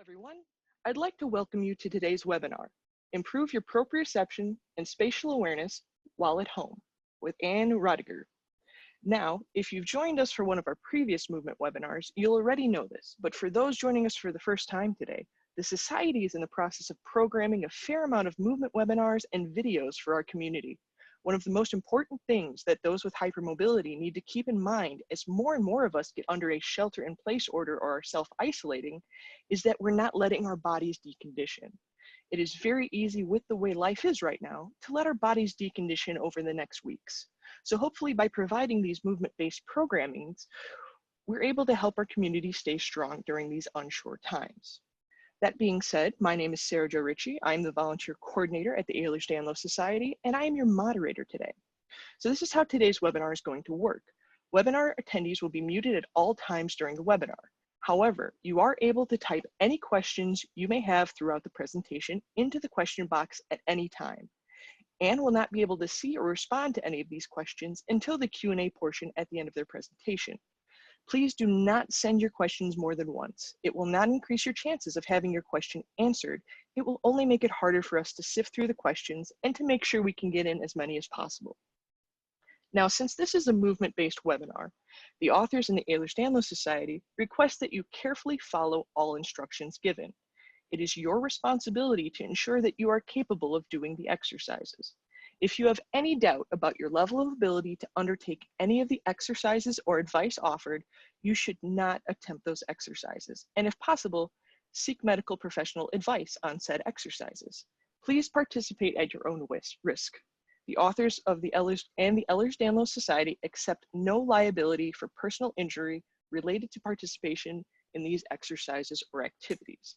Everyone. I'd like to welcome you to today's webinar, Improve Your Proprioception and Spatial Awareness While at Home, with Ann Rodiger. Now, if you've joined us for one of our previous movement webinars, you'll already know this, but for those joining us for the first time today, the Society is in the process of programming a fair amount of movement webinars and videos for our community. One of the most important things that those with hypermobility need to keep in mind as more and more of us get under a shelter-in-place order or are self-isolating is that we're not letting our bodies decondition. It is very easy with the way life is right now to let our bodies decondition over the next weeks. So hopefully by providing these movement-based programmings, we're able to help our community stay strong during these unsure times. That being said, my name is Sarah Jo Ritchie. I'm the volunteer coordinator at the Ehlers-Danlos Society, and I am your moderator today. So this is how today's webinar is going to work. Webinar attendees will be muted at all times during the webinar. However, you are able to type any questions you may have throughout the presentation into the question box at any time. Ann will not be able to see or respond to any of these questions until the Q&A portion at the end of their presentation. Please do not send your questions more than once. It will not increase your chances of having your question answered. It will only make it harder for us to sift through the questions and to make sure we can get in as many as possible. Now, since this is a movement-based webinar, the authors in the Ehlers-Danlos Society request that you carefully follow all instructions given. It is your responsibility to ensure that you are capable of doing the exercises. If you have any doubt about your level of ability to undertake any of the exercises or advice offered, you should not attempt those exercises. And if possible, seek medical professional advice on said exercises. Please participate at your own risk. The authors of the Ehlers-Danlos Society accept no liability for personal injury related to participation in these exercises or activities.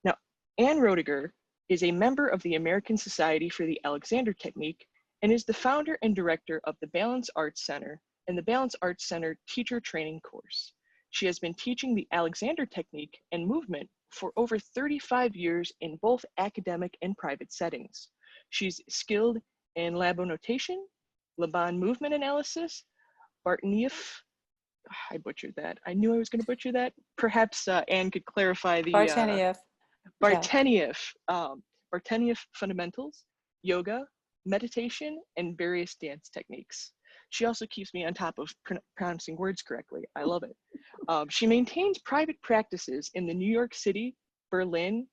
Now, Ann Rodiger is a member of the American Society for the Alexander Technique and is the founder and director of the Balance Arts Center and the Balance Arts Center Teacher Training Course. She has been teaching the Alexander Technique and movement for over 35 years in both academic and private settings. She's skilled in Labonotation, Laban movement analysis, Bartenieff, I butchered that. I knew I was going to butcher that. Perhaps Ann could clarify the Bartenieff fundamentals, yoga, meditation, and various dance techniques. She also keeps me on top of pronouncing words correctly. I love it. She maintains private practices in the New York City, Berlin,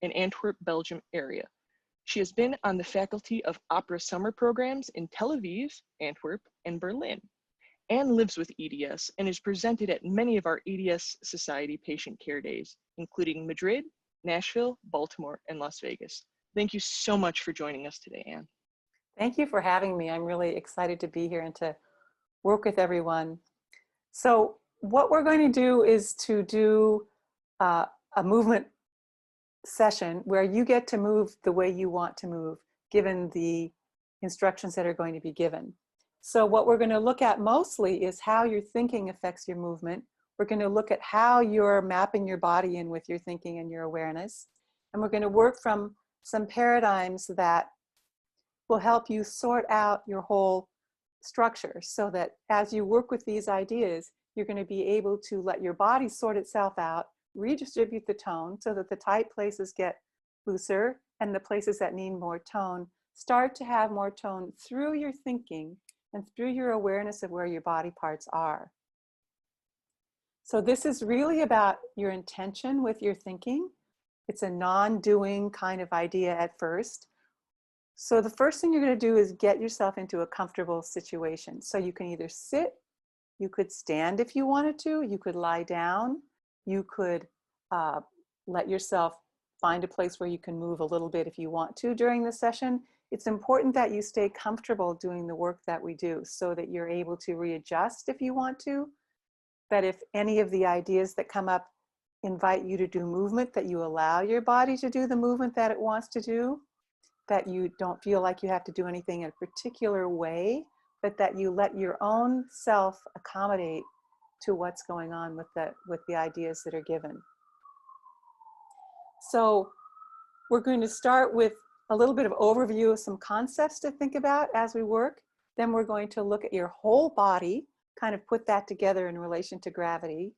and Antwerp, Belgium area. She has been on the faculty of opera summer programs in Tel Aviv, Antwerp, and Berlin. Ann lives with EDS and is presented at many of our EDS Society patient care days, including Madrid, Nashville, Baltimore, and Las Vegas. Thank you so much for joining us today, Ann. Thank you for having me. I'm really excited to be here and to work with everyone. So what we're going to do is to do a movement session where you get to move the way you want to move, given the instructions that are going to be given. So what we're going to look at mostly is how your thinking affects your movement. We're going to look at how you're mapping your body in with your thinking and your awareness. And we're going to work from some paradigms that will help you sort out your whole structure so that as you work with these ideas, you're going to be able to let your body sort itself out, redistribute the tone so that the tight places get looser and the places that need more tone start to have more tone through your thinking and through your awareness of where your body parts are. So this is really about your intention with your thinking. It's a non-doing kind of idea at first. So the first thing you're going to do is get yourself into a comfortable situation. So you can either sit, you could stand if you wanted to, you could lie down, you could let yourself find a place where you can move a little bit if you want to during the session. It's important that you stay comfortable doing the work that we do so that you're able to readjust if you want to. That if any of the ideas that come up invite you to do movement, that you allow your body to do the movement that it wants to do, that you don't feel like you have to do anything in a particular way, but that you let your own self accommodate to what's going on with the ideas that are given. So we're going to start with a little bit of overview of some concepts to think about as we work. Then we're going to look at your whole body, kind of put that together in relation to gravity.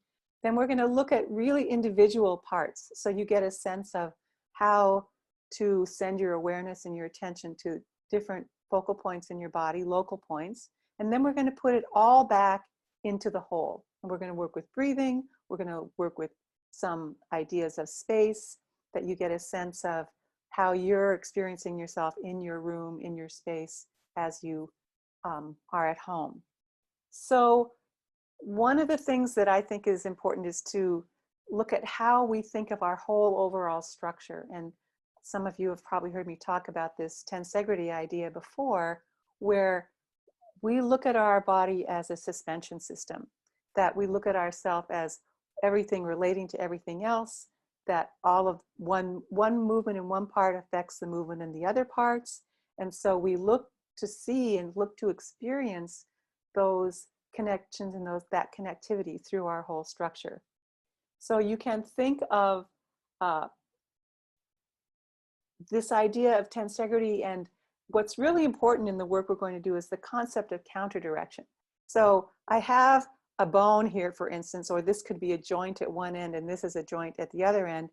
Then we're going to look at really individual parts. So you get a sense of how to send your awareness and your attention to different focal points in your body, local points. And then we're going to put it all back into the whole. And we're going to work with breathing. We're going to work with some ideas of space, that you get a sense of how you're experiencing yourself in your room, in your space, as you are at home. So one of the things that I think is important is to look at how we think of our whole overall structure. And some of you have probably heard me talk about this tensegrity idea before, where we look at our body as a suspension system, that we look at ourselves as everything relating to everything else, that all of one movement in one part affects the movement in the other parts. And so we look to see and look to experience those connections and that connectivity through our whole structure. So you can think of this idea of tensegrity, and what's really important in the work we're going to do is the concept of counter direction. So I have a bone here, for instance, or this could be a joint at one end and this is a joint at the other end.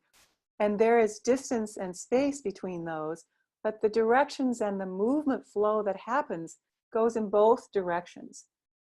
And there is distance and space between those, but the directions and the movement flow that happens goes in both directions.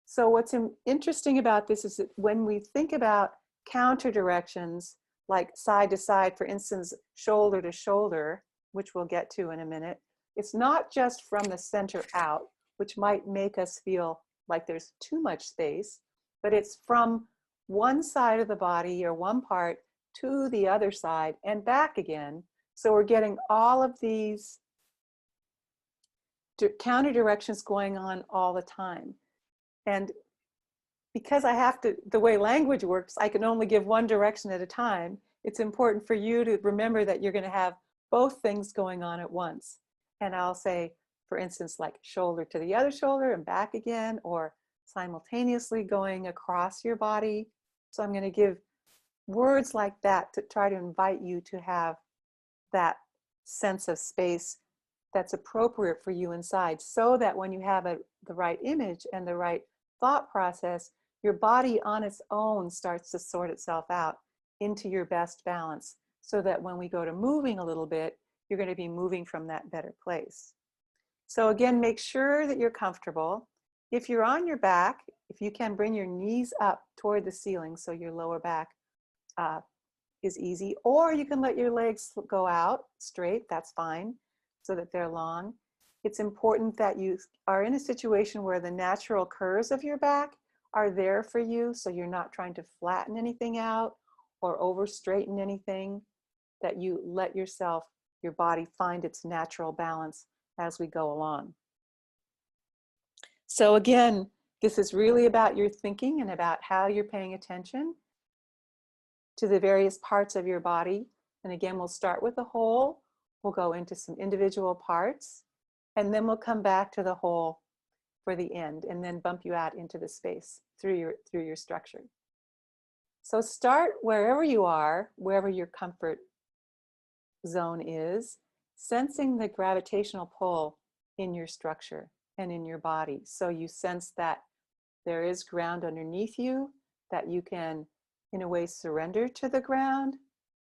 So what's interesting about this is that when we think about counter directions, like side to side, for instance, shoulder to shoulder, which we'll get to in a minute, it's not just from the center out, which might make us feel like there's too much space, but it's from one side of the body or one part to the other side and back again. So we're getting all of these counter directions going on all the time. And because I have to, the way language works, I can only give one direction at a time. It's important for you to remember that you're going to have both things going on at once. And I'll say, for instance, like shoulder to the other shoulder and back again, or simultaneously going across your body. So I'm going to give words like that to try to invite you to have that sense of space that's appropriate for you inside, so that when you have the right image and the right thought process, your body on its own starts to sort itself out into your best balance, so that when we go to moving a little bit, you're going to be moving from that better place. So again, make sure that you're comfortable. If you're on your back, if you can bring your knees up toward the ceiling so your lower back is easy, or you can let your legs go out straight, that's fine, so that they're long. It's important that you are in a situation where the natural curves of your back are there for you, so you're not trying to flatten anything out or over straighten anything, that you let yourself, your body, find its natural balance as we go along. So again, this is really about your thinking and about how you're paying attention to the various parts of your body. And again, we'll start with the whole, we'll go into some individual parts, and then we'll come back to the whole for the end, and then bump you out into the space through your structure. So start wherever you are, wherever your comfort zone is, sensing the gravitational pull in your structure and in your body. So you sense that there is ground underneath you, that you can, in a way, surrender to the ground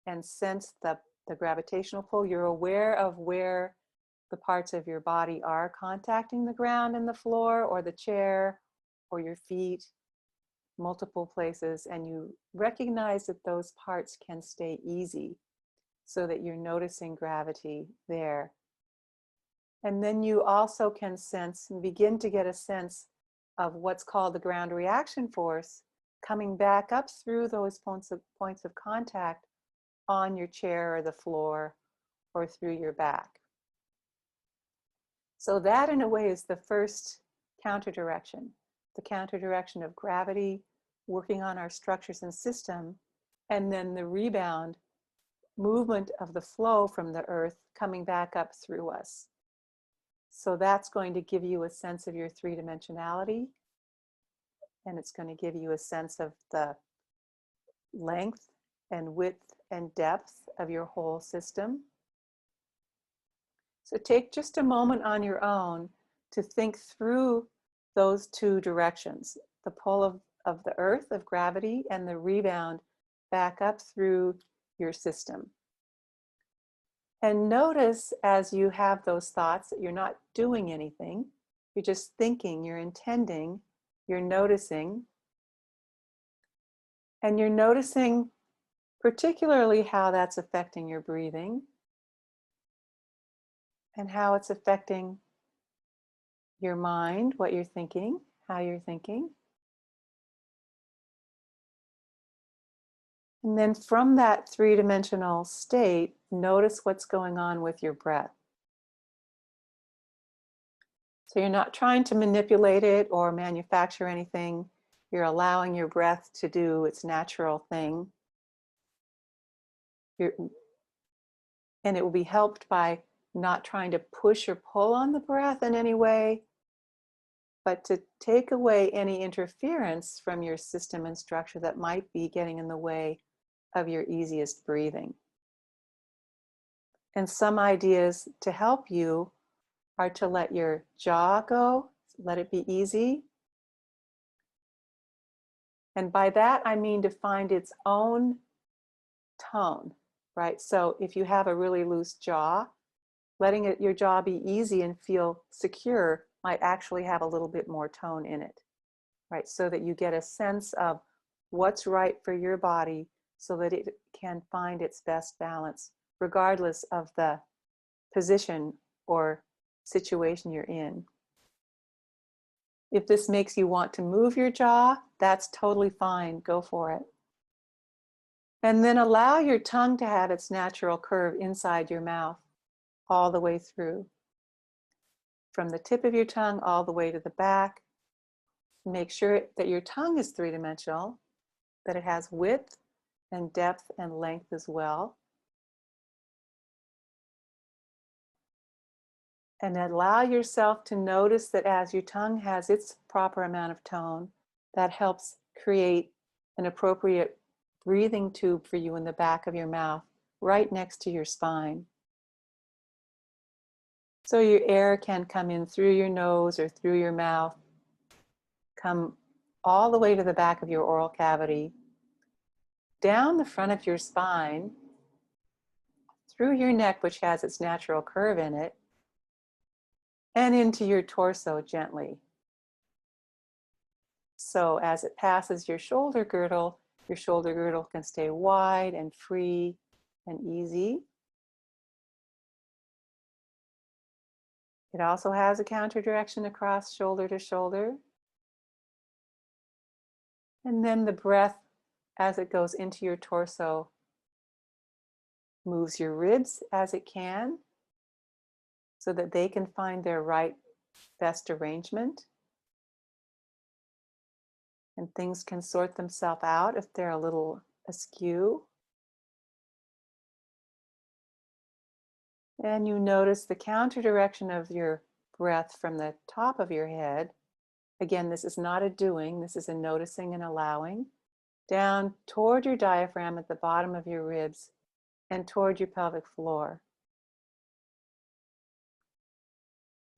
and sense the gravitational pull. You're aware of where the parts of your body are contacting the ground and the floor or the chair or your feet, multiple places, and you recognize that those parts can stay easy, so that you're noticing gravity there. And then you also can sense and begin to get a sense of what's called the ground reaction force coming back up through those points of contact on your chair or the floor or through your back. So that, in a way, is the first counter direction, the counter direction of gravity working on our structures and system, and then the rebound movement of the flow from the earth coming back up through us. So that's going to give you a sense of your three-dimensionality, and it's going to give you a sense of the length and width and depth of your whole system. So take just a moment on your own to think through those two directions, the pull of the earth, of gravity, and the rebound back up through your system. And notice as you have those thoughts that you're not doing anything, you're just thinking, you're intending, you're noticing. And you're noticing particularly how that's affecting your breathing and how it's affecting your mind, what you're thinking, how you're thinking. And then from that three-dimensional state, notice what's going on with your breath. So you're not trying to manipulate it or manufacture anything. You're allowing your breath to do its natural thing. And it will be helped by not trying to push or pull on the breath in any way, but to take away any interference from your system and structure that might be getting in the way of your easiest breathing. And some ideas to help you are to let your jaw go, let it be easy. And by that, I mean to find its own tone, right? So if you have a really loose jaw, letting your jaw be easy and feel secure might actually have a little bit more tone in it, right? So that you get a sense of what's right for your body so that it can find its best balance, regardless of the position or situation you're in. If this makes you want to move your jaw, that's totally fine, go for it. And then allow your tongue to have its natural curve inside your mouth all the way through. From the tip of your tongue all the way to the back. Make sure that your tongue is three-dimensional, that it has width and depth and length as well. And allow yourself to notice that as your tongue has its proper amount of tone, that helps create an appropriate breathing tube for you in the back of your mouth, right next to your spine. So your air can come in through your nose or through your mouth, come all the way to the back of your oral cavity, down the front of your spine, through your neck, which has its natural curve in it, and into your torso gently. So as it passes your shoulder girdle can stay wide and free and easy. It also has a counter direction across shoulder to shoulder. And then the breath, as it goes into your torso, moves your ribs as it can so that they can find their right best arrangement. And things can sort themselves out if they're a little askew. And you notice the counter direction of your breath from the top of your head. Again, this is not a doing, this is a noticing and allowing. Down toward your diaphragm at the bottom of your ribs and toward your pelvic floor.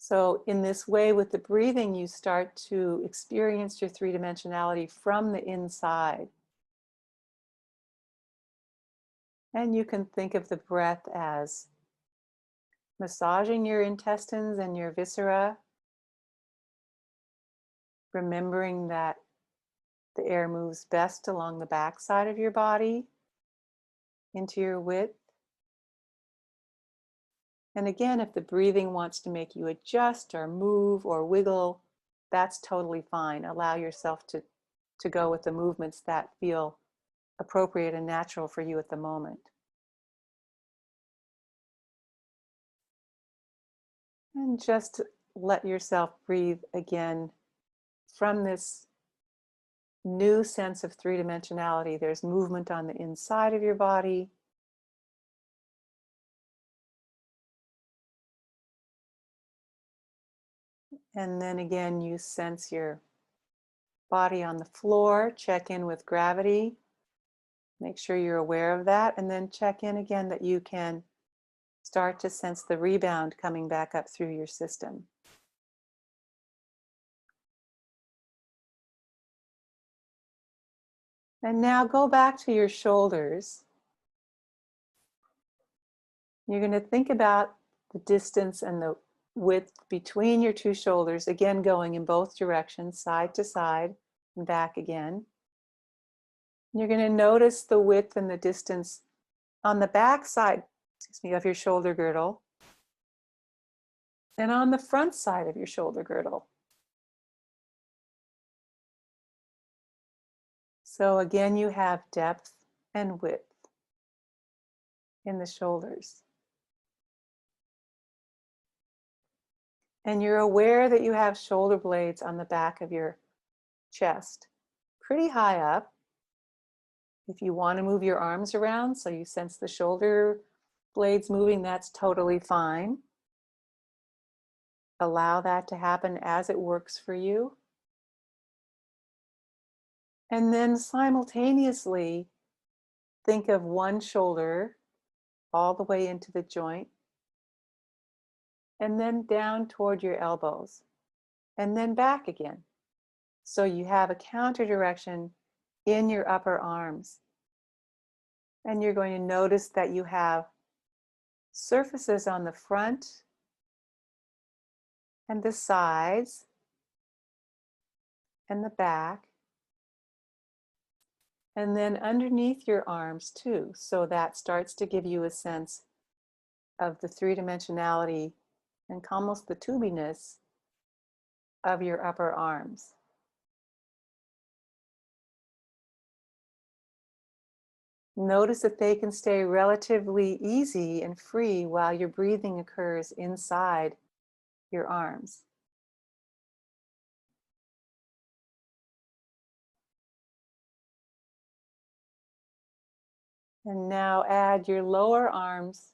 So in this way, with the breathing, you start to experience your three-dimensionality from the inside. And you can think of the breath as massaging your intestines and your viscera, remembering that the air moves best along the back side of your body into your width. And again, if the breathing wants to make you adjust or move or wiggle, that's totally fine. Allow yourself to go with the movements that feel appropriate and natural for you at the moment. And just let yourself breathe again from this new sense of three-dimensionality. There's movement on the inside of your body. And then again, you sense your body on the floor, check in with gravity. Make sure you're aware of that, and then check in again that you can start to sense the rebound coming back up through your system. And now go back to your shoulders. You're going to think about the distance and the width between your two shoulders, again going in both directions, side to side and back again. You're going to notice the width and the distance on the back side, of your shoulder girdle and on the front side of your shoulder girdle. So again, you have depth and width in the shoulders. And you're aware that you have shoulder blades on the back of your chest, pretty high up. If you want to move your arms around so you sense the shoulder blades moving, that's totally fine. Allow that to happen as it works for you. And then simultaneously, think of one shoulder all the way into the joint, and then down toward your elbows, and then back again. So you have a counter direction in your upper arms. And you're going to notice that you have surfaces on the front and the sides and the back, and then underneath your arms too. So that starts to give you a sense of the three-dimensionality and almost the tubiness of your upper arms. Notice that they can stay relatively easy and free while your breathing occurs inside your arms. And now add your lower arms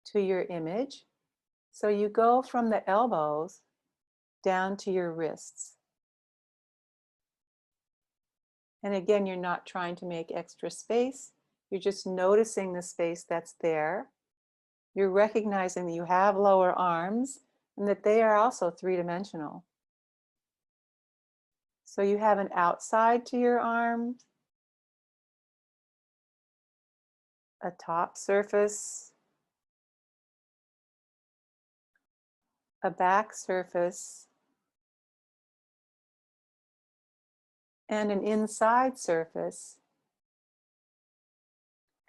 to your image. So you go from the elbows down to your wrists. And again, you're not trying to make extra space. You're just noticing the space that's there. You're recognizing that you have lower arms and that they are also three-dimensional. So you have an outside to your arm, a top surface, a back surface, and an inside surface.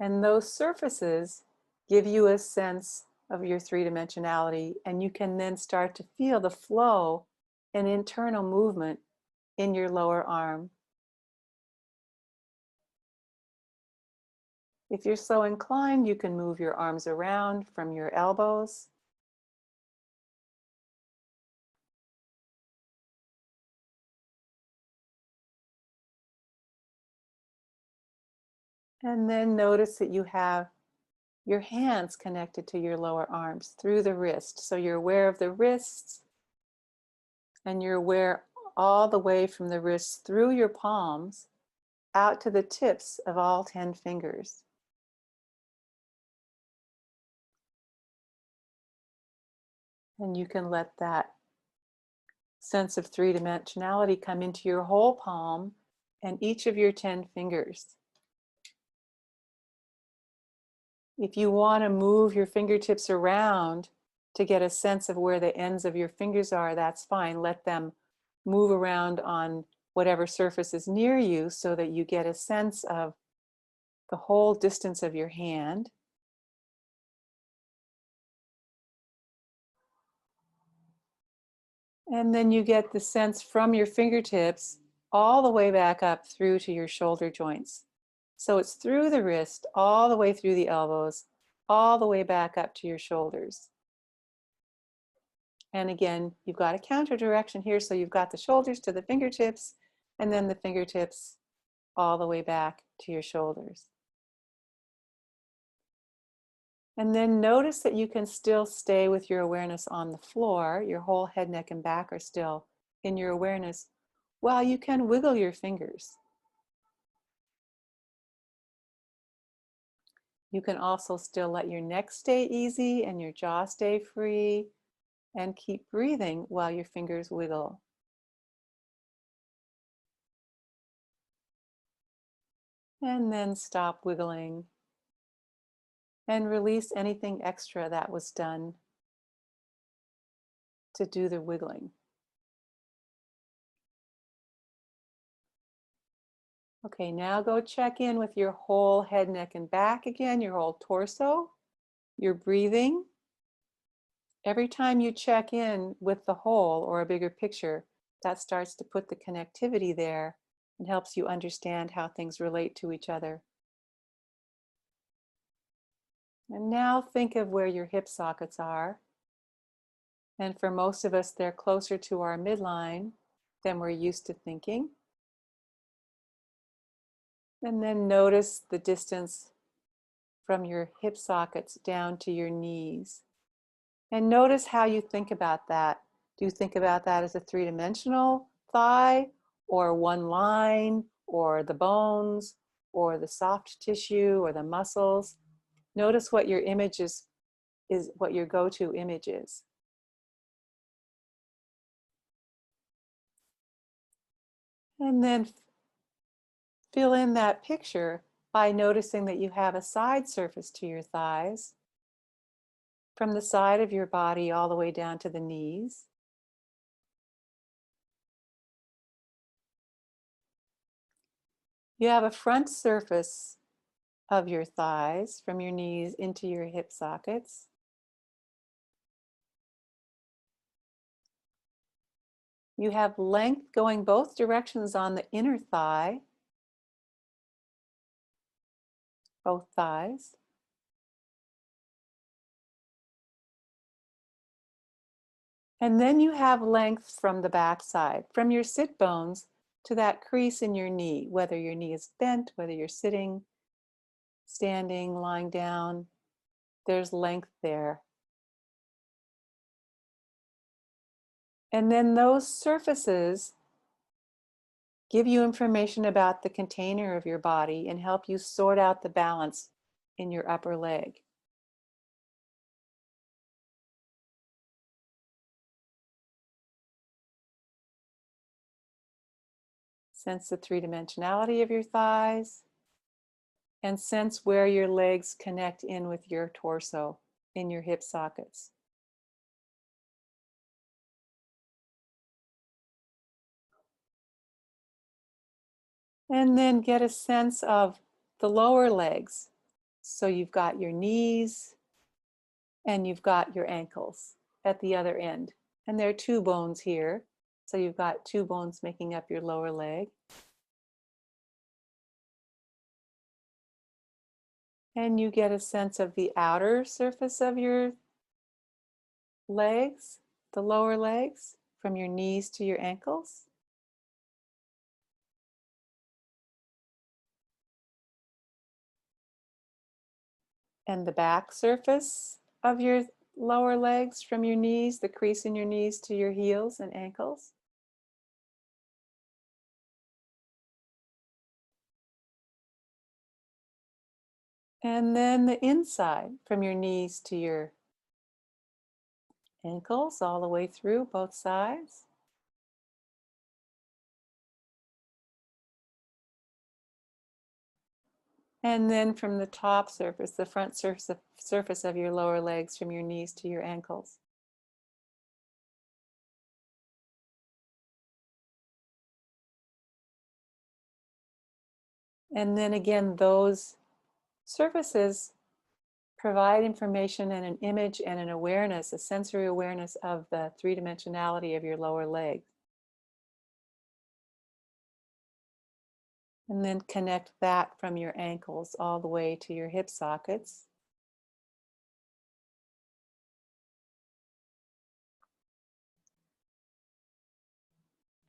And those surfaces give you a sense of your three-dimensionality, and you can then start to feel the flow and internal movement in your lower arm. If you're so inclined, you can move your arms around from your elbows. And then notice that you have your hands connected to your lower arms through the wrist. So you're aware of the wrists, and you're aware all the way from the wrists through your palms out to the tips of all 10 fingers. And you can let that sense of three-dimensionality come into your whole palm and each of your 10 fingers. If you want to move your fingertips around to get a sense of where the ends of your fingers are, that's fine. Let them move around on whatever surface is near you so that you get a sense of the whole distance of your hand. And then you get the sense from your fingertips all the way back up through to your shoulder joints. So it's through the wrist, all the way through the elbows, all the way back up to your shoulders. And again, you've got a counter direction here. So you've got the shoulders to the fingertips, and then the fingertips all the way back to your shoulders. And then notice that you can still stay with your awareness on the floor. Your whole head, neck, and back are still in your awareness, while you can wiggle your fingers. You can also still let your neck stay easy and your jaw stay free, and keep breathing while your fingers wiggle. And then stop wiggling and release anything extra that was done to do the wiggling. Okay, now go check in with your whole head, neck, and back again, your whole torso, your breathing. Every time you check in with the whole or a bigger picture, that starts to put the connectivity there and helps you understand how things relate to each other. And now think of where your hip sockets are. And for most of us, they're closer to our midline than we're used to thinking. And then notice the distance from your hip sockets down to your knees. And notice how you think about that. Do you think about that as a three-dimensional thigh, or one line, or the bones, or the soft tissue, or the muscles? Notice what your image is what your go-to image is. And then fill in that picture by noticing that you have a side surface to your thighs, from the side of your body all the way down to the knees. You have a front surface of your thighs from your knees into your hip sockets. You have length going both directions on the inner thigh, both thighs. And then you have length from the back side, from your sit bones to that crease in your knee, whether your knee is bent, whether you're sitting, standing, lying down, there's length there. And then those surfaces give you information about the container of your body and help you sort out the balance in your upper leg. Sense the three-dimensionality of your thighs and sense where your legs connect in with your torso in your hip sockets. And then get a sense of the lower legs. So you've got your knees and you've got your ankles at the other end. And there are two bones here. So you've got two bones making up your lower leg. And you get a sense of the outer surface of your legs, the lower legs, from your knees to your ankles. And the back surface of your lower legs from your knees, the crease in your knees to your heels and ankles. And then the inside from your knees to your ankles, all the way through both sides. And then from the top surface, the front surface of your lower legs from your knees to your ankles. And then again, those surfaces provide information and an image and an awareness, a sensory awareness of the three-dimensionality of your lower leg. And then connect that from your ankles all the way to your hip sockets.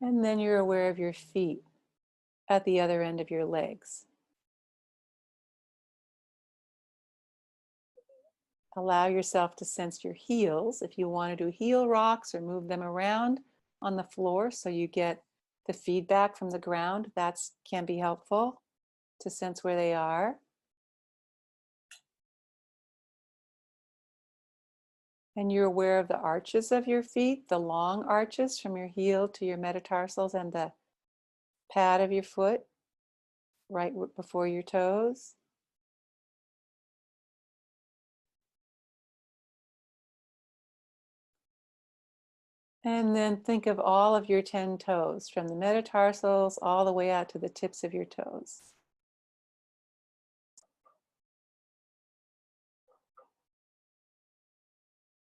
And then you're aware of your feet at the other end of your legs. Allow yourself to sense your heels. If you want to do heel rocks or move them around on the floor so you get the feedback from the ground, that can be helpful to sense where they are. And you're aware of the arches of your feet, the long arches from your heel to your metatarsals and the pad of your foot. right before your toes. And then think of all of your 10 toes, from the metatarsals all the way out to the tips of your toes.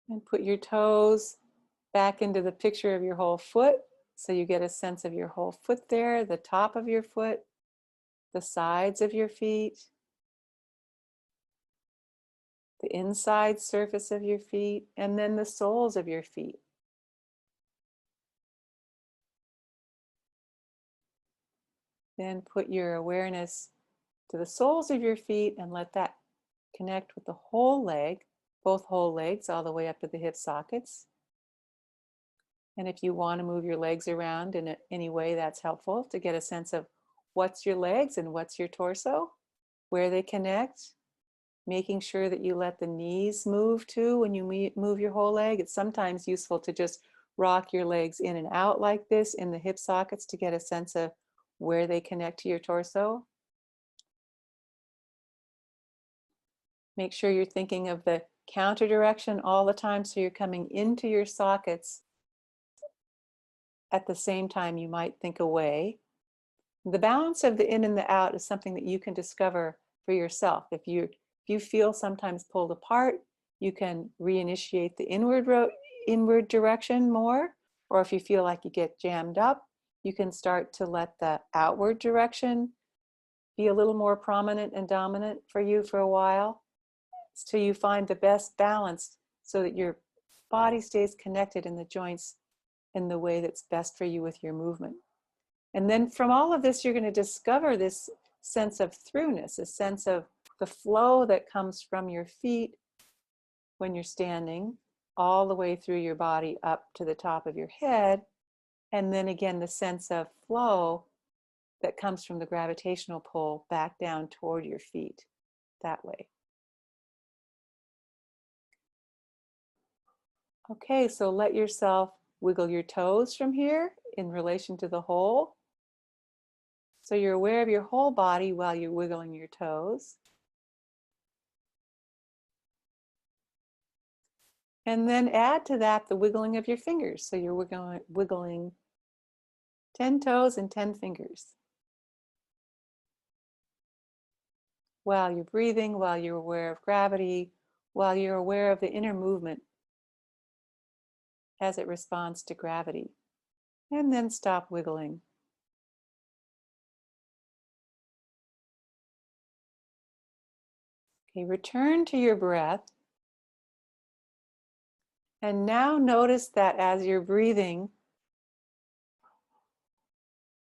And put your toes back into the picture of your whole foot, so you get a sense of your whole foot there, the top of your foot, the sides of your feet, the inside surface of your feet, and then the soles of your feet. Then put your awareness to the soles of your feet and let that connect with the whole leg, both whole legs all the way up to the hip sockets. And if you want to move your legs around in any way, that's helpful to get a sense of what's your legs and what's your torso, where they connect, making sure that you let the knees move too when you move your whole leg. It's sometimes useful to just rock your legs in and out like this in the hip sockets to get a sense of where they connect to your torso. Make sure you're thinking of the counter direction all the time, so you're coming into your sockets at the same time you might think away. The balance of the in and the out is something that you can discover for yourself. If you feel sometimes pulled apart, you can reinitiate the inward direction more, or if you feel like you get jammed up, you can start to let the outward direction be a little more prominent and dominant for you for a while, till you find the best balance so that your body stays connected in the joints in the way that's best for you with your movement. And then from all of this, you're going to discover this sense of throughness, a sense of the flow that comes from your feet when you're standing, all the way through your body up to the top of your head. And then again, the sense of flow that comes from the gravitational pull back down toward your feet that way. Okay, so let yourself wiggle your toes from here in relation to the whole. So you're aware of your whole body while you're wiggling your toes. And then add to that the wiggling of your fingers. So you're wiggling 10 toes and 10 fingers. While you're breathing, while you're aware of gravity, while you're aware of the inner movement as it responds to gravity. And then stop wiggling. Okay, return to your breath. And now notice that as you're breathing,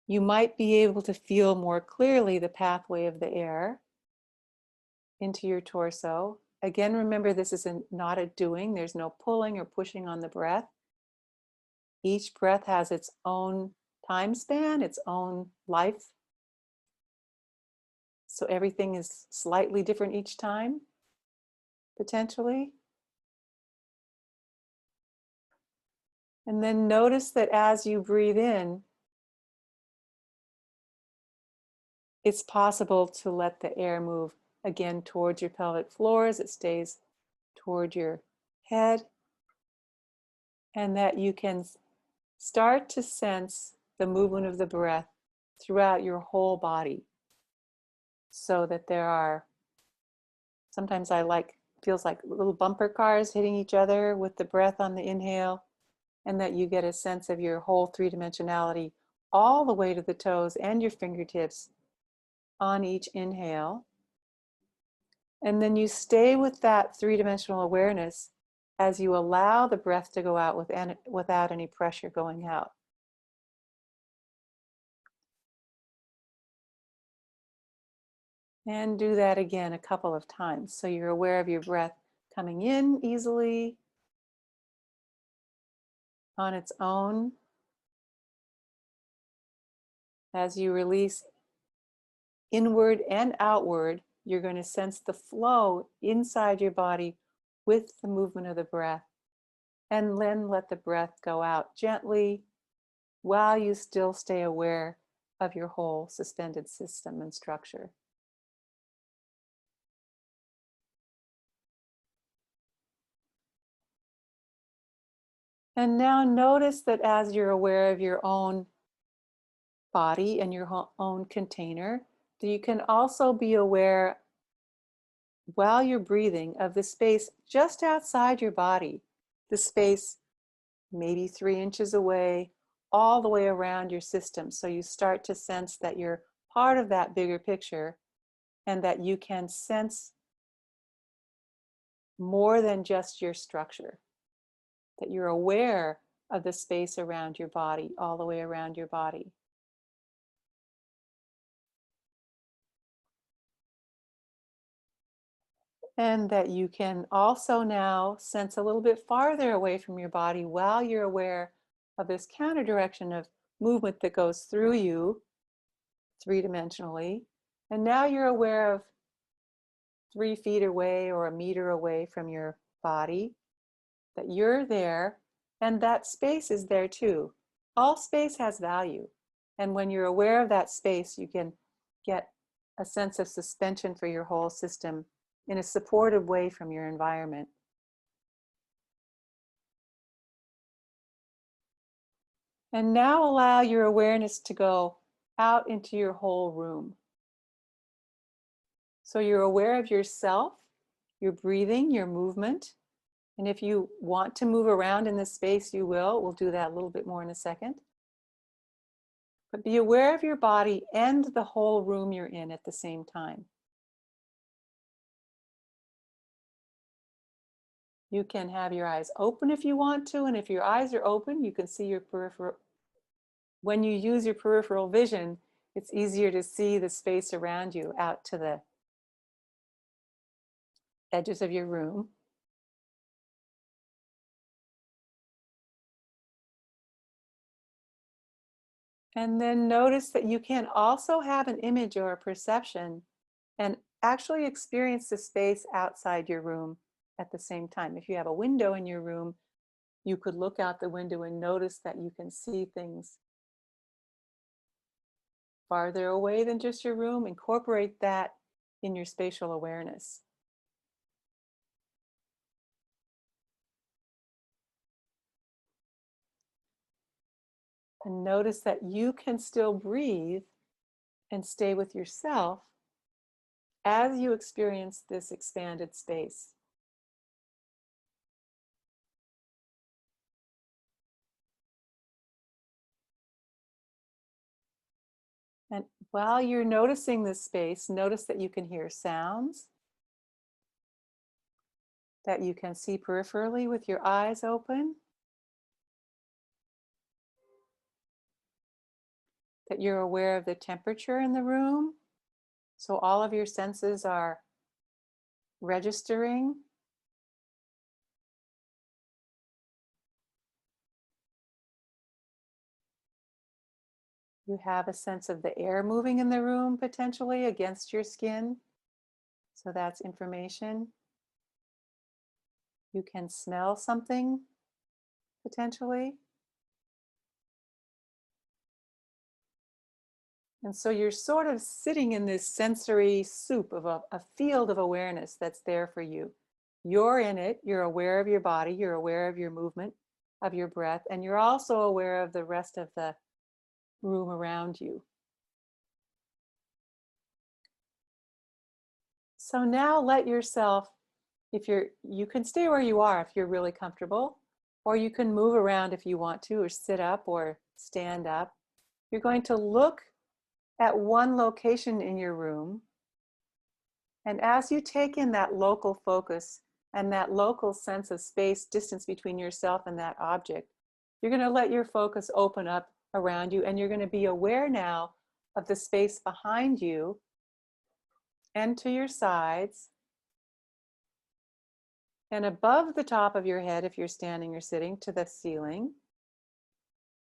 you might be able to feel more clearly the pathway of the air into your torso. Again, remember, this is not a doing. There's no pulling or pushing on the breath. Each breath has its own time span, its own life. So everything is slightly different each time, potentially. And then notice that as you breathe in, it's possible to let the air move again towards your pelvic floor as it stays toward your head, and that you can start to sense the movement of the breath throughout your whole body, so that there are, sometimes feels like little bumper cars hitting each other with the breath on the inhale, and that you get a sense of your whole three-dimensionality all the way to the toes and your fingertips on each inhale. And then you stay with that three-dimensional awareness as you allow the breath to go out without any pressure going out. And do that again a couple of times. So you're aware of your breath coming in easily on its own. As you release inward and outward, you're going to sense the flow inside your body with the movement of the breath. And then let the breath go out gently while you still stay aware of your whole suspended system and structure. And now notice that as you're aware of your own body and your own container, that you can also be aware while you're breathing of the space just outside your body, the space maybe 3 inches away, all the way around your system. So you start to sense that you're part of that bigger picture and that you can sense more than just your structure, that you're aware of the space around your body, all the way around your body. And that you can also now sense a little bit farther away from your body while you're aware of this counter direction of movement that goes through you three-dimensionally. And now you're aware of 3 feet away or a meter away from your body, that you're there and that space is there too. All space has value. And when you're aware of that space, you can get a sense of suspension for your whole system in a supportive way from your environment. And now allow your awareness to go out into your whole room. So you're aware of yourself, your breathing, your movement. And if you want to move around in this space, you will. We'll do that a little bit more in a second. But be aware of your body and the whole room you're in at the same time. You can have your eyes open if you want to, and if your eyes are open, you can see your peripheral. When you use your peripheral vision, it's easier to see the space around you out to the edges of your room. And then notice that you can also have an image or a perception and actually experience the space outside your room at the same time. If you have a window in your room, you could look out the window and notice that you can see things farther away than just your room. Incorporate that in your spatial awareness. And notice that you can still breathe and stay with yourself as you experience this expanded space. And while you're noticing this space, notice that you can hear sounds, that you can see peripherally with your eyes open, that you're aware of the temperature in the room. So all of your senses are registering. You have a sense of the air moving in the room potentially against your skin. So that's information. You can smell something potentially. And so you're sort of sitting in this sensory soup of a field of awareness that's there for you. You're in it, you're aware of your body, you're aware of your movement, of your breath, and you're also aware of the rest of the room around you. So now let yourself, you can stay where you are if you're really comfortable, or you can move around if you want to, or sit up or stand up. You're going to look at one location in your room. And as you take in that local focus and that local sense of space, distance between yourself and that object, you're going to let your focus open up around you, and you're going to be aware now of the space behind you and to your sides and above the top of your head if you're standing or sitting to the ceiling.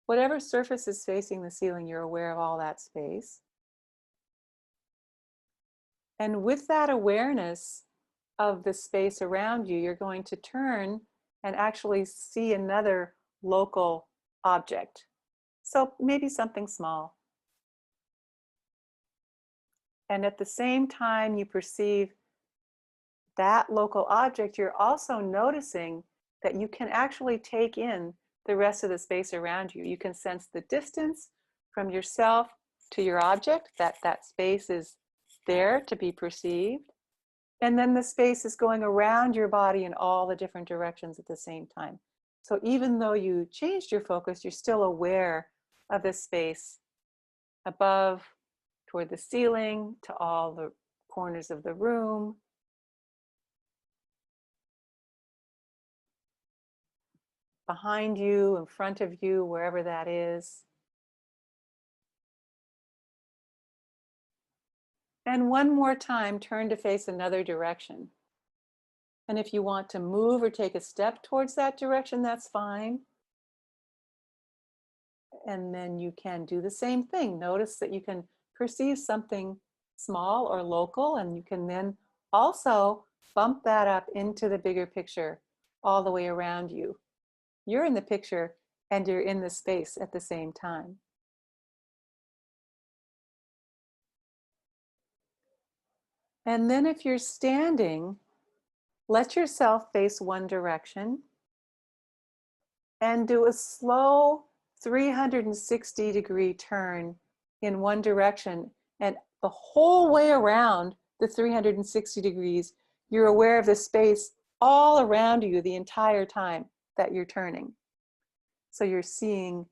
Whatever surface is facing the ceiling, you're aware of all that space. And with that awareness of the space around you, you're going to turn and actually see another local object. So maybe something small. And at the same time you perceive that local object, you're also noticing that you can actually take in the rest of the space around you. You can sense the distance from yourself to your object, that space is there to be perceived. And then the space is going around your body in all the different directions at the same time. So even though you changed your focus, you're still aware of the space above, toward the ceiling, to all the corners of the room. Behind you, in front of you, wherever that is. And one more time, turn to face another direction. And if you want to move or take a step towards that direction, that's fine. And then you can do the same thing. Notice that you can perceive something small or local, and you can then also bump that up into the bigger picture all the way around you. You're in the picture and you're in the space at the same time. And then if you're standing, let yourself face one direction and do a slow 360-degree turn in one direction. And the whole way around the 360 degrees, you're aware of the space all around you the entire time that you're turning. So you're seeing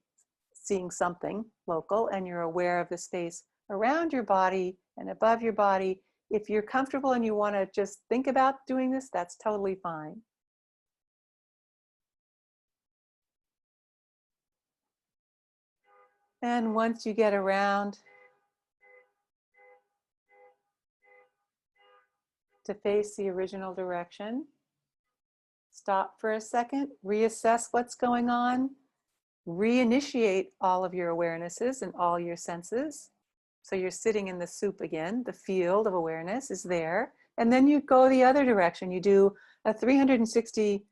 something local, and you're aware of the space around your body and above your body. If you're comfortable and you want to just think about doing this, that's totally fine. And once you get around to face the original direction, stop for a second, reassess what's going on, reinitiate all of your awarenesses and all your senses. So you're sitting in the soup again, the field of awareness is there. And then you go the other direction. You do a 360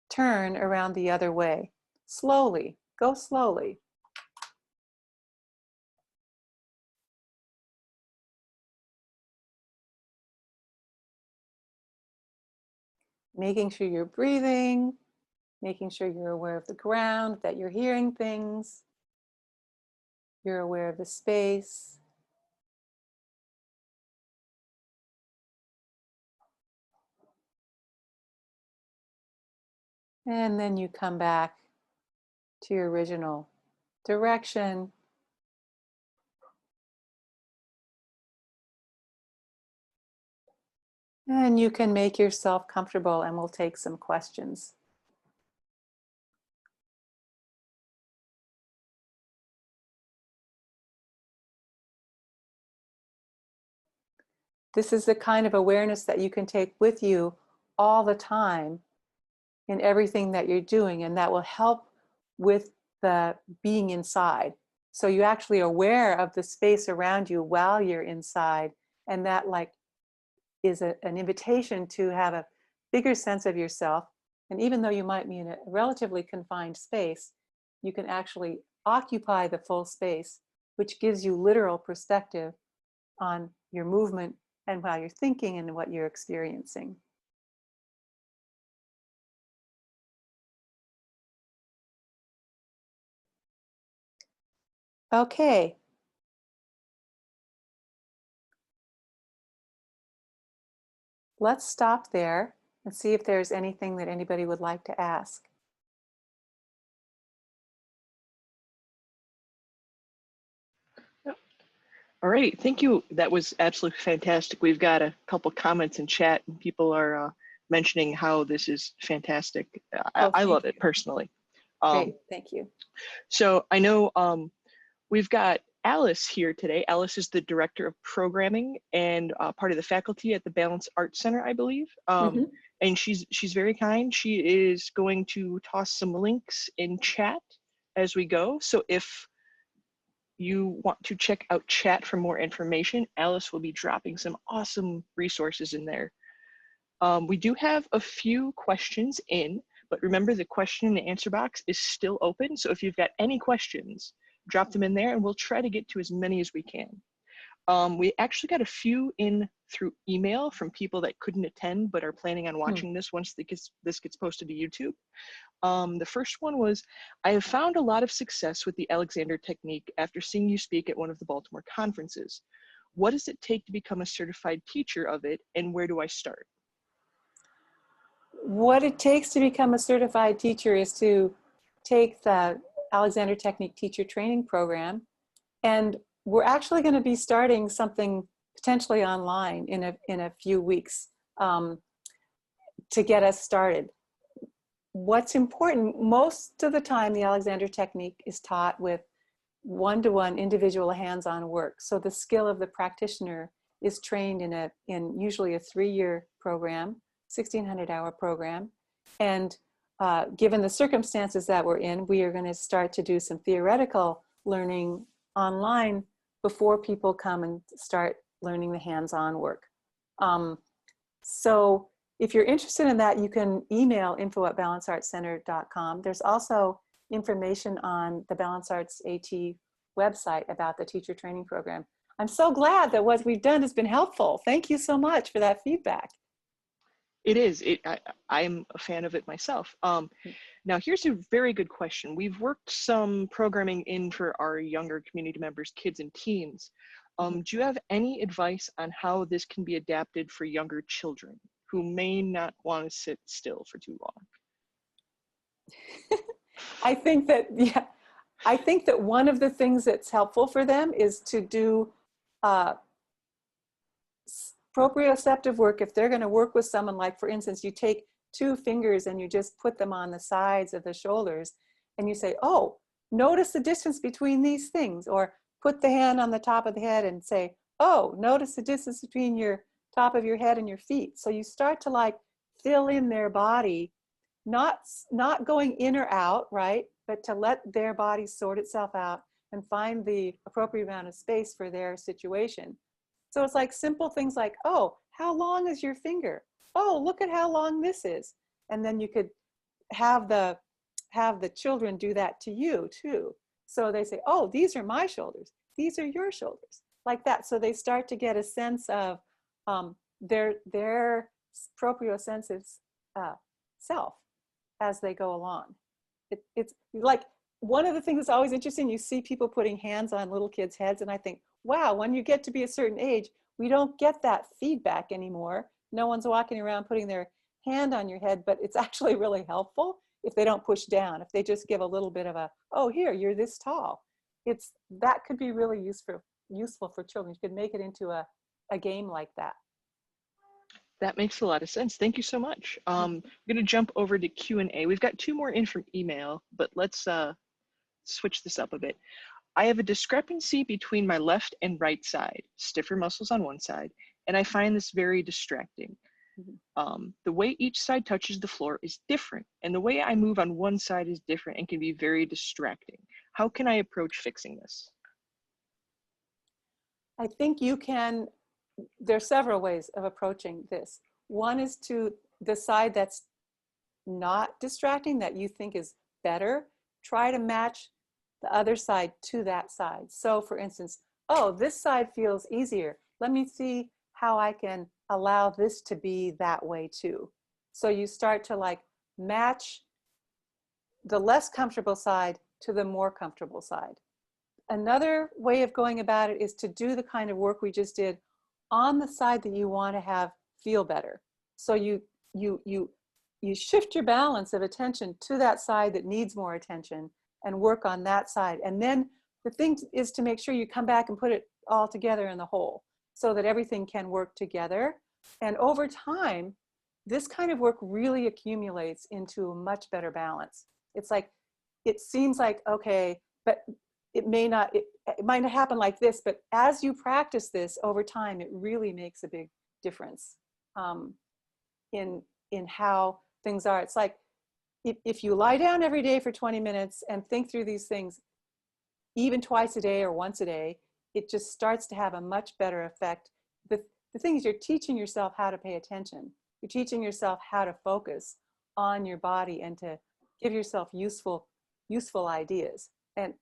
turn around the other way. Slowly, go slowly. Making sure you're breathing, making sure you're aware of the ground, that you're hearing things. You're aware of the space. And then you come back to your original direction. And you can make yourself comfortable, and we'll take some questions. This is the kind of awareness that you can take with you all the time in everything that you're doing, and that will help with the being inside. So you're actually aware of the space around you while you're inside, and that is an invitation to have a bigger sense of yourself. And even though you might be in a relatively confined space, you can actually occupy the full space, which gives you literal perspective on your movement and how you're thinking and what you're experiencing. Okay. Let's stop there and see if there's anything that anybody would like to ask. All right, thank you. That was absolutely fantastic. We've got a couple comments in chat, and people are mentioning how this is fantastic. I love it personally. Great, thank you. So I know we've got Alice here today. Alice is the director of programming and part of the faculty at the Balance Arts Center, I believe. And she's very kind. She is going to toss some links in chat as we go. So if you want to check out chat for more information, Alice will be dropping some awesome resources in there. We do have a few questions in, but remember the question and answer box is still open. So if you've got any questions, drop them in there and we'll try to get to as many as we can. We actually got a few in through email from people that couldn't attend but are planning on watching this once this gets posted to YouTube. The first one was, I have found a lot of success with the Alexander technique after seeing you speak at one of the Baltimore conferences. What does it take to become a certified teacher of it, and where do I start? What it takes to become a certified teacher is to take the Alexander Technique Teacher Training Program, and we're actually going to be starting something potentially online in a few weeks to get us started. What's important, most of the time the Alexander Technique is taught with one-to-one individual hands-on work. So the skill of the practitioner is trained in usually a 3-year program, 1,600-hour program. And given the circumstances that we're in, we are going to start to do some theoretical learning online before people come and start learning the hands-on work. So if you're interested in that, you can email info@balanceartscenter.com. There's also information on the Balance Arts AT website about the teacher training program. I'm so glad that what we've done has been helpful. Thank you so much for that feedback. It is. I'm a fan of it myself. Now, here's a very good question. We've worked some programming in for our younger community members, kids and teens. Do you have any advice on how this can be adapted for younger children who may not want to sit still for too long? I think that one of the things that's helpful for them is to do proprioceptive work. If they're going to work with someone, like for instance, you take 2 fingers and you just put them on the sides of the shoulders and you say, oh, notice the distance between these things, or put the hand on the top of the head and say, oh, notice the distance between your top of your head and your feet. So you start to like fill in their body, not going in or out, right? But to let their body sort itself out and find the appropriate amount of space for their situation. So it's like simple things like, oh, how long is your finger? Oh, look at how long this is. And then you could have the children do that to you too. So they say, oh, these are my shoulders. These are your shoulders, like that. So they start to get a sense of their proprioceptive self as they go along. It's like one of the things that's always interesting, you see people putting hands on little kids' heads, and I think, wow, when you get to be a certain age, we don't get that feedback anymore. No one's walking around putting their hand on your head, but it's actually really helpful if they don't push down, if they just give a little bit of a, oh, here, you're this tall. That could be really useful for children. You could make it into a game like that. That makes a lot of sense. Thank you so much. I'm going to jump over to Q&A. We've got 2 more in from email, but let's switch this up a bit. I have a discrepancy between my left and right side, stiffer muscles on one side, and I find this very distracting. The way each side touches the floor is different, and the way I move on one side is different and can be very distracting. How can I approach fixing this? I think you can, there are several ways of approaching this. One is to the side that's not distracting, that you think is better, try to match the other side to that side. So for instance, oh, this side feels easier. Let me see how I can allow this to be that way too. So you start to like match the less comfortable side to the more comfortable side. Another way of going about it is to do the kind of work we just did on the side that you want to feel better. So you shift your balance of attention to that side that needs more attention and work on that side. And then the thing is to make sure you come back and put it all together in the whole so that everything can work together. And over time, this kind of work really accumulates into a much better balance. It's like, it seems like, okay, but it may not, it might not happen like this, but as you practice this over time, it really makes a big difference in how things are. It's like, if you lie down every day for 20 minutes and think through these things, even twice a day or once a day, it just starts to have a much better effect. The thing is, you're teaching yourself how to pay attention. You're teaching yourself how to focus on your body and to give yourself useful ideas. And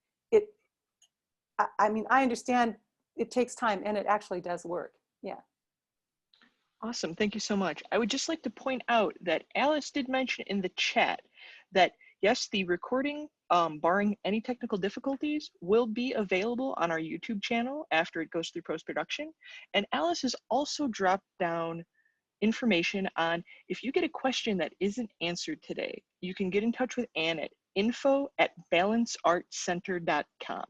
I mean, I understand it takes time, and it actually does work. Yeah. Awesome, thank you so much. I would just like to point out that Alice did mention in the chat that yes, the recording, barring any technical difficulties, will be available on our YouTube channel after it goes through post-production. And Alice has also dropped down information on if you get a question that isn't answered today, you can get in touch with Ann at info@balanceartcenter.com.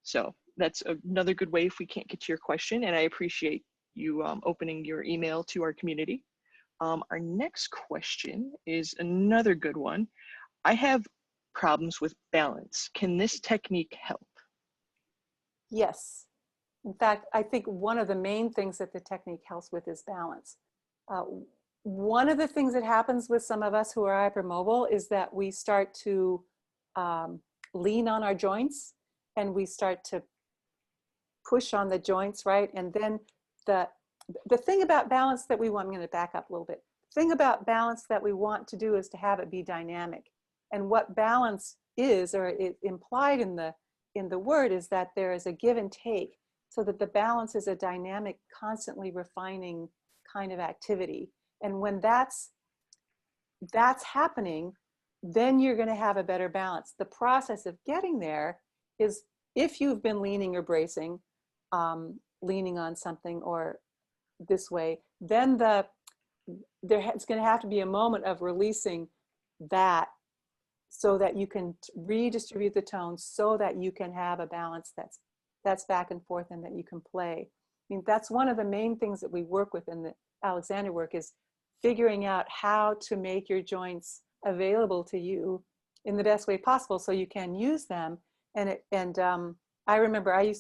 So that's another good way if we can't get to your question, and I appreciate you opening your email to our community. Our next question is another good one. I have problems with balance. Can this technique help? Yes. In fact, I think one of the main things that the technique helps with is balance. One of the things that happens with some of us who are hypermobile is that we start to lean on our joints, and we start to push on the joints, right? And then the thing about balance that we want, I'm going to back up a little bit. The thing about balance that we want to do is to have it be dynamic. And what balance is, or it implied in the word, is that there is a give and take, so that the balance is a dynamic, constantly refining kind of activity. And when that's happening, then you're going to have a better balance. The process of getting there is, if you've been leaning or bracing, leaning on something or this way, then it's going to have to be a moment of releasing that, so that you can redistribute the tones, so that you can have a balance that's back and forth, and that you can play. I mean, that's one of the main things that we work with in the Alexander work, is figuring out how to make your joints available to you in the best way possible so you can use them. And I remember I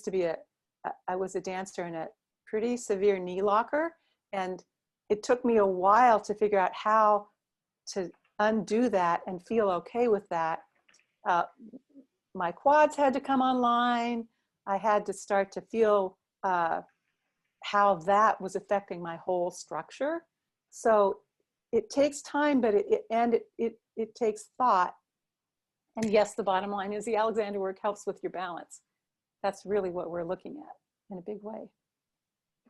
was a dancer in a pretty severe knee locker, and it took me a while to figure out how to undo that and feel okay with that. My quads had to come online. I had to start to feel how that was affecting my whole structure. So it takes time, but it takes thought. And yes, the bottom line is the Alexander work helps with your balance. That's really what we're looking at in a big way.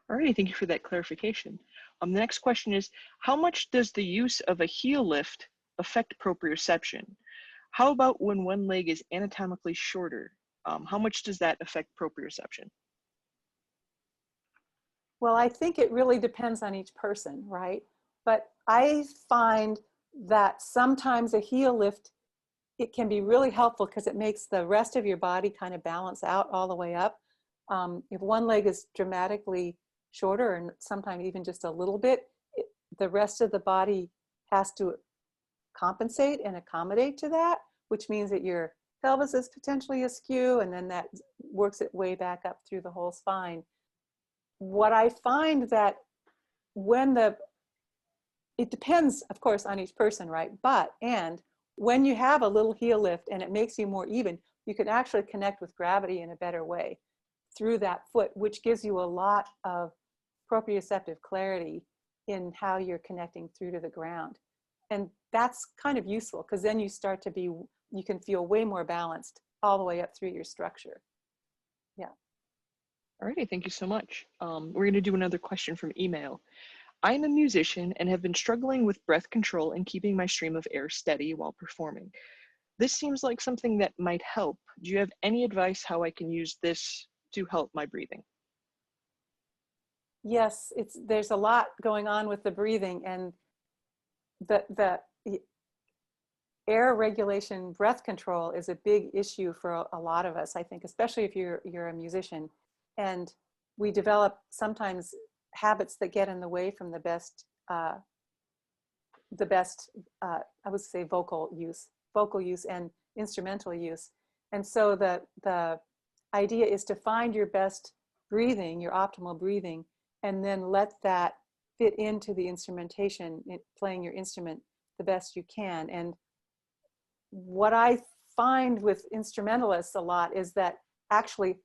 All right, thank you for that clarification. The next question is, how much does the use of a heel lift affect proprioception? How about when one leg is anatomically shorter? How much does that affect proprioception? Well, I think it really depends on each person, right? But I find that sometimes a heel lift, it can be really helpful because it makes the rest of your body kind of balance out all the way up. If one leg is dramatically shorter, and sometimes even just a little bit, the rest of the body has to compensate and accommodate to that, which means that your pelvis is potentially askew, and then that works its way back up through the whole spine. What I find that it depends, of course, on each person, right? And when you have a little heel lift and it makes you more even, you can actually connect with gravity in a better way through that foot, which gives you a lot of proprioceptive clarity in how you're connecting through to the ground. And that's kind of useful, because then you can feel way more balanced all the way up through your structure. Yeah. All righty, thank you so much. We're going to do another question from email. I'm a musician and have been struggling with breath control and keeping my stream of air steady while performing. This seems like something that might help. Do you have any advice how I can use this to help my breathing? Yes, there's a lot going on with the breathing, and the air regulation, breath control is a big issue for a lot of us, I think, especially if you're a musician. And we develop sometimes habits that get in the way from the best, I would say vocal use and instrumental use. And so the idea is to find your best breathing, your optimal breathing, and then let that fit into the instrumentation, playing your instrument the best you can. And what I find with instrumentalists a lot is that actually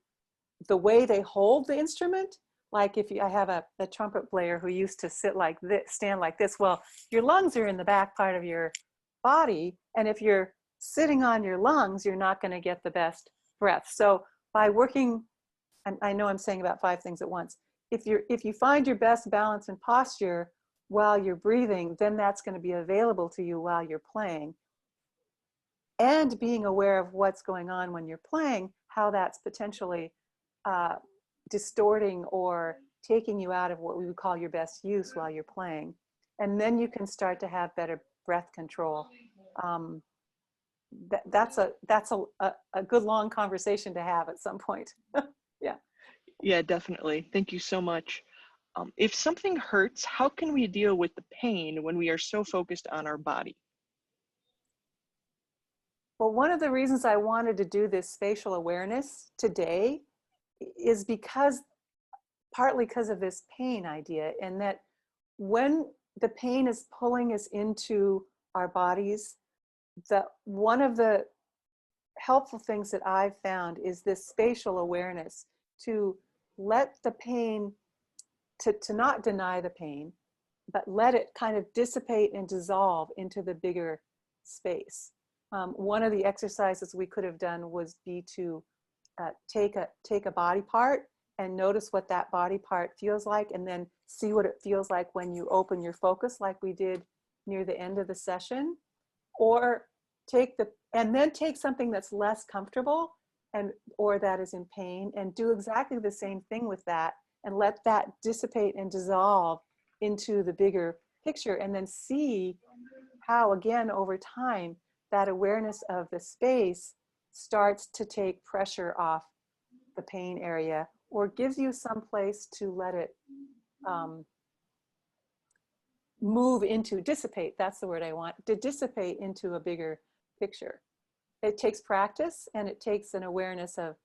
the way they hold the instrument, like I have a trumpet player who used to sit like this, stand like this. Well, your lungs are in the back part of your body, and if you're sitting on your lungs, you're not going to get the best breath. So by working and I know I'm saying about 5 things at once. If you find your best balance and posture while you're breathing, then that's going to be available to you while you're playing. And being aware of what's going on when you're playing, how that's potentially distorting or taking you out of what we would call your best use while you're playing. And then you can start to have better breath control. That's a good long conversation to have at some point. Yeah. Yeah, definitely. Thank you so much. If something hurts, how can we deal with the pain when we are so focused on our body? Well, one of the reasons I wanted to do this spatial awareness today is partly because of this pain idea, and that when the pain is pulling us into our bodies, one of the helpful things that I've found is this spatial awareness, to let the pain, to not deny the pain, but let it kind of dissipate and dissolve into the bigger space. One of the exercises we could have done was to take a body part and notice what that body part feels like, and then see what it feels like when you open your focus, like we did near the end of the session. Or and then take something that's less comfortable or that is in pain, and do exactly the same thing with that, and let that dissipate and dissolve into the bigger picture, and then see how, again, over time, that awareness of the space starts to take pressure off the pain area, or gives you some place to let it dissipate. That's the word I want, to dissipate into a bigger picture. It takes practice, and it takes an awareness of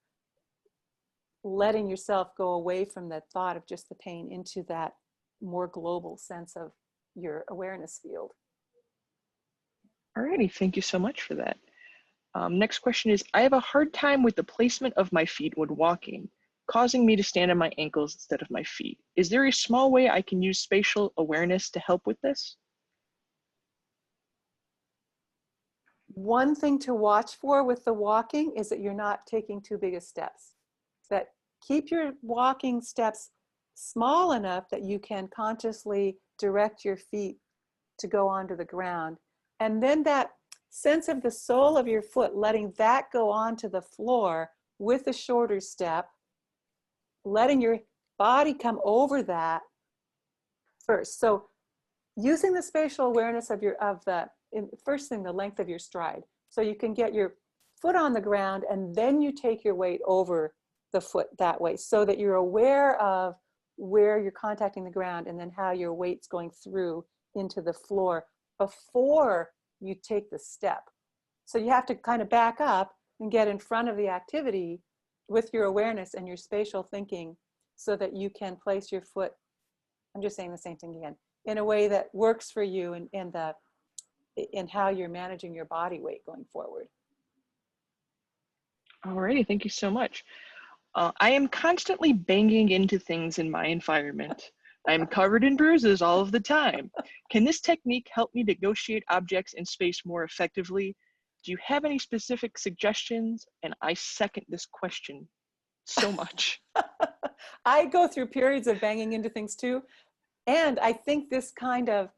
letting yourself go away from the thought of just the pain into that more global sense of your awareness field. Alrighty, thank you so much for that. Next question is, I have a hard time with the placement of my feet when walking, causing me to stand on my ankles instead of my feet. Is there a small way I can use spatial awareness to help with this? One thing to watch for with the walking is that you're not taking too big of steps. That keep your walking steps small enough that you can consciously direct your feet to go onto the ground. And then that sense of the sole of your foot, letting that go onto the floor with a shorter step, letting your body come over that first. So using the spatial awareness of first thing, the length of your stride. So you can get your foot on the ground, and then you take your weight over the foot that way, so that you're aware of where you're contacting the ground, and then how your weight's going through into the floor before you take the step. So you have to kind of back up and get in front of the activity with your awareness and your spatial thinking, so that you can place your foot, I'm just saying the same thing again, in a way that works for you, and how you're managing your body weight going forward. Alrighty, thank you so much. I am constantly banging into things in my environment. I am covered in bruises all of the time. Can this technique help me negotiate objects in space more effectively? Do you have any specific suggestions? And I second this question so much. I go through periods of banging into things too. And I think this kind of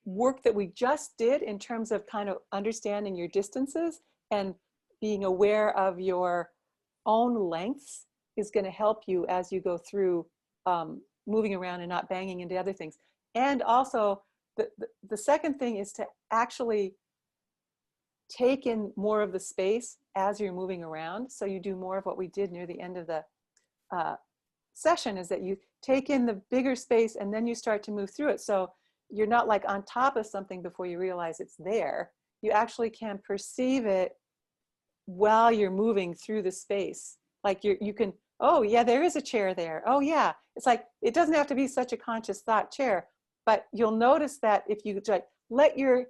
work that we just did in terms of kind of understanding your distances and being aware of your own lengths is going to help you as you go through moving around and not banging into other things. And also, the second thing is to actually take in more of the space as you're moving around. So you do more of what we did near the end of the session, is that you take in the bigger space and then you start to move through it. So you're not like on top of something before you realize it's there. You actually can perceive it while you're moving through the space. Like you can, oh yeah, there is a chair there. Oh yeah, it's like, it doesn't have to be such a conscious thought chair, but you'll notice that if you like let your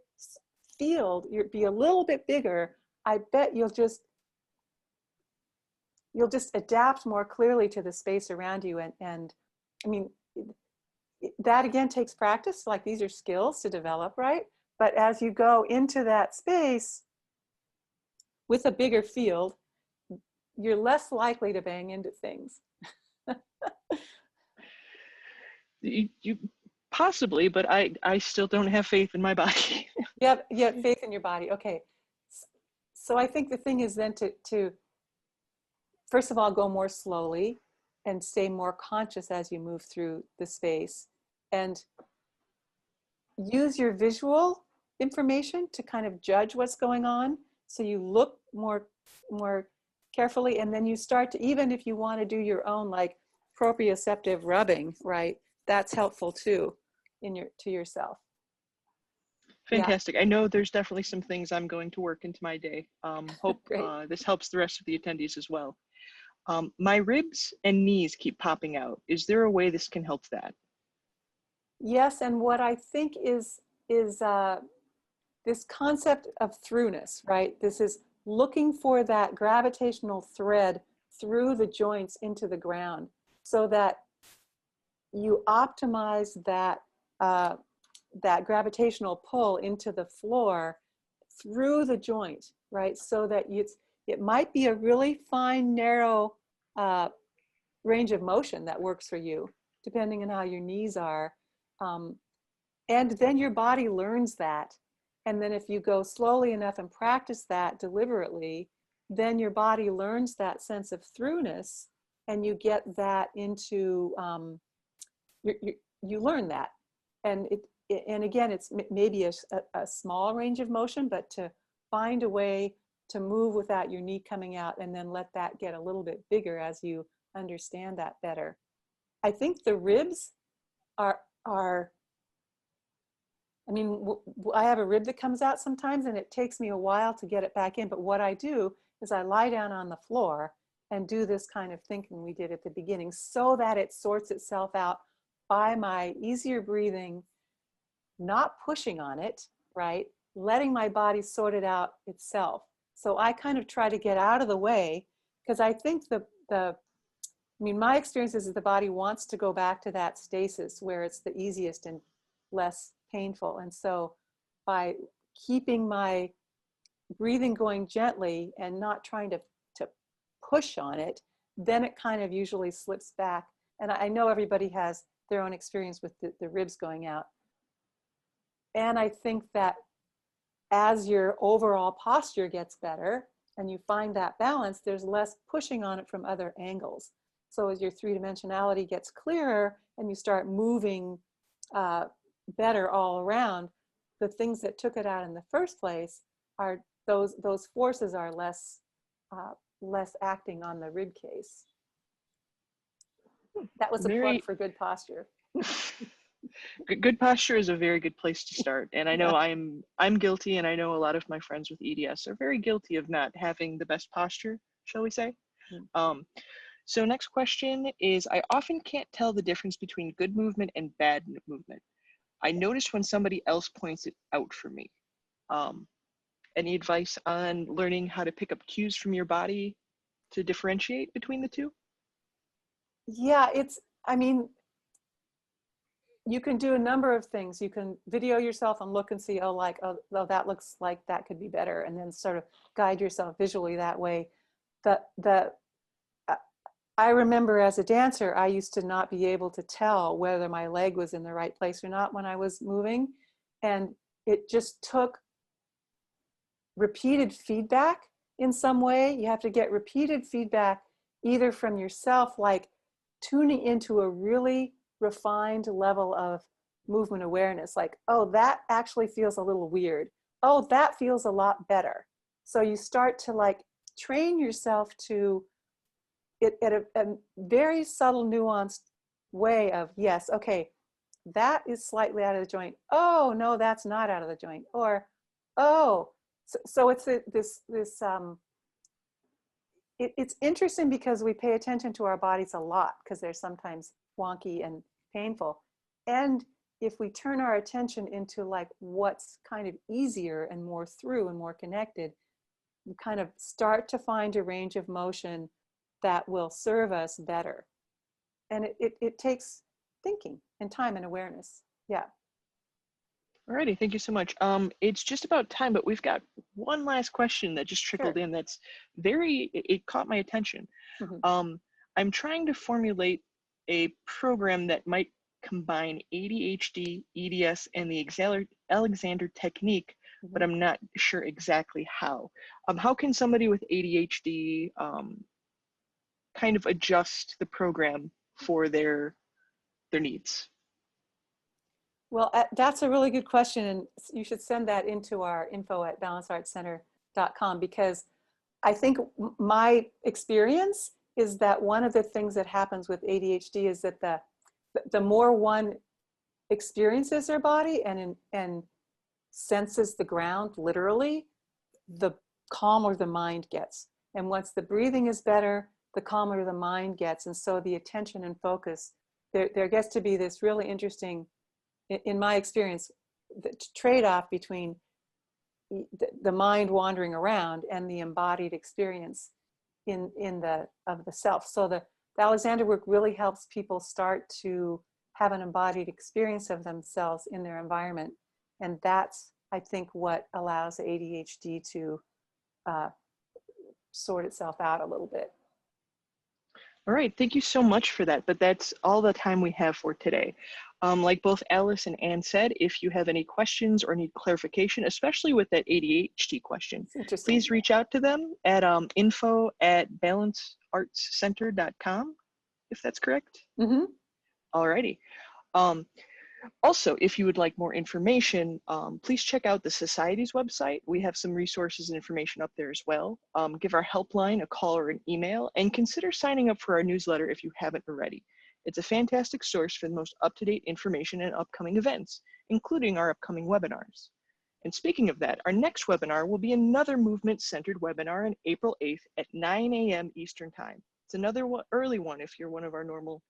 field be a little bit bigger, I bet you'll just adapt more clearly to the space around you. And I mean, that again takes practice. Like, these are skills to develop, right? But as you go into that space with a bigger field, you're less likely to bang into things. You possibly, but I still don't have faith in my body. You have faith in your body. Okay. So I think the thing is then to first of all, go more slowly and stay more conscious as you move through the space, and use your visual information to kind of judge what's going on. So you look more carefully, and then you start to, even if you want to do your own like proprioceptive rubbing, right? That's helpful too to yourself. Fantastic. Yeah. I know there's definitely some things I'm going to work into my day. Hope this helps the rest of the attendees as well. My ribs and knees keep popping out. Is there a way this can help that? Yes, and what I think is this concept of throughness, right? This is looking for that gravitational thread through the joints into the ground, so that you optimize that that gravitational pull into the floor through the joint, right? So that it might be a really fine, narrow range of motion that works for you, depending on how your knees are. And then your body learns that. And then if you go slowly enough and practice that deliberately, then your body learns that sense of throughness, and you get that into, you learn that. And and again, it's maybe a small range of motion, but to find a way to move without your knee coming out, and then let that get a little bit bigger as you understand that better. I think the ribs are I mean, I have a rib that comes out sometimes, and it takes me a while to get it back in. But what I do is I lie down on the floor and do this kind of thinking we did at the beginning, so that it sorts itself out by my easier breathing, not pushing on it, right? Letting my body sort it out itself. So I kind of try to get out of the way, because I think I mean, my experience is that the body wants to go back to that stasis where it's the easiest and less painful. And so by keeping my breathing going gently and not trying to push on it, then it kind of usually slips back. And I know everybody has their own experience with the ribs going out. And I think that as your overall posture gets better and you find that balance, there's less pushing on it from other angles. So as your three-dimensionality gets clearer and you start moving better all around, the things that took it out in the first place are those forces are less acting on the rib case. That was a plug for good posture. Good posture is a very good place to start. And I know I'm guilty, and I know a lot of my friends with EDS are very guilty of not having the best posture, shall we say. So next question is, I often can't tell the difference between good movement and bad movement. I notice when somebody else points it out for me. Any advice on learning how to pick up cues from your body to differentiate between the two? Yeah, I mean, you can do a number of things. You can video yourself and look and see, oh, that looks like that could be better, and then sort of guide yourself visually that way. I remember as a dancer, I used to not be able to tell whether my leg was in the right place or not when I was moving. And it just took repeated feedback in some way. You have to get repeated feedback either from yourself, like tuning into a really refined level of movement awareness, like, oh, that actually feels a little weird. Oh, that feels a lot better. So you start to like train yourself to it at a very subtle, nuanced way of, yes, okay, that is slightly out of the joint. Oh, no, that's not out of the joint. Or, oh, so it's it's interesting because we pay attention to our bodies a lot because they're sometimes wonky and painful. And if we turn our attention into like what's kind of easier and more through and more connected, we kind of start to find a range of motion that will serve us better. And it takes thinking and time and awareness. Yeah. Alrighty, thank you so much. It's just about time, but we've got one last question that just trickled Sure. in that's it caught my attention. Mhm. Um, I'm trying to formulate a program that might combine ADHD, EDS, and the Alexander technique, but Mhm. I'm not sure exactly how. How can somebody with ADHD kind of adjust the program for their needs? Well, that's a really good question, and you should send that into our info@balanceartscenter.com, because I think my experience is that one of the things that happens with ADHD is that the more one experiences their body and senses the ground literally, the calmer the mind gets. And once the breathing is better, the calmer the mind gets. And so the attention and focus, there gets to be this really interesting, in my experience, the trade-off between the mind wandering around and the embodied experience in the self. So the Alexander work really helps people start to have an embodied experience of themselves in their environment. And that's, I think, what allows ADHD to sort itself out a little bit. All right, thank you so much for that, but that's all the time we have for today. Like both Alice and Ann said, if you have any questions or need clarification, especially with that ADHD question, It's interesting. please reach out to them at info@balanceartscenter.com, if that's correct. Mm-hmm. All righty. Um, Also, if you would like more information, please check out the Society's website. We have some resources and information up there as well. Give our helpline a call or an email, and consider signing up for our newsletter if you haven't already. It's a fantastic source for the most up-to-date information and upcoming events, including our upcoming webinars. And speaking of that, our next webinar will be another movement-centered webinar on April 8th at 9 a.m. Eastern Time. It's another early one if you're one of our normal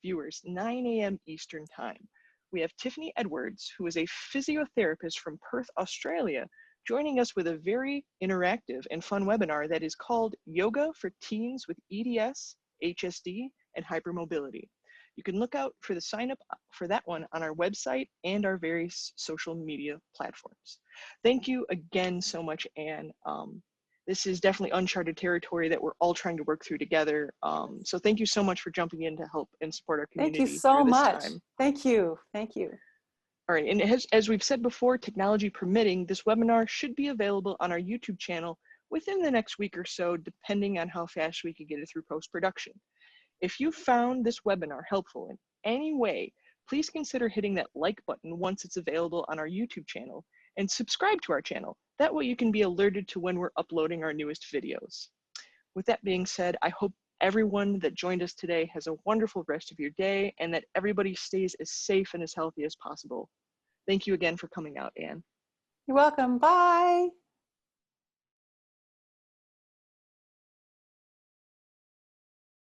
viewers, 9 a.m. Eastern Time. We have Tiffany Edwards, who is a physiotherapist from Perth, Australia, joining us with a very interactive and fun webinar that is called Yoga for Teens with EDS, HSD, and Hypermobility. You can look out for the sign up for that one on our website and our various social media platforms. Thank you again so much, Ann. This is definitely uncharted territory that we're all trying to work through together. So thank you so much for jumping in to help and support our Thank you community so through this much. time. Thank you. Thank you. All right, and as we've said before, technology permitting, this webinar should be available on our YouTube channel within the next week or so, depending on how fast we can get it through post-production. If you found this webinar helpful in any way, please consider hitting that like button once it's available on our YouTube channel, and subscribe to our channel. That way you can be alerted to when we're uploading our newest videos. With that being said, I hope everyone that joined us today has a wonderful rest of your day and that everybody stays as safe and as healthy as possible. Thank you again for coming out, Ann. You're welcome. Bye.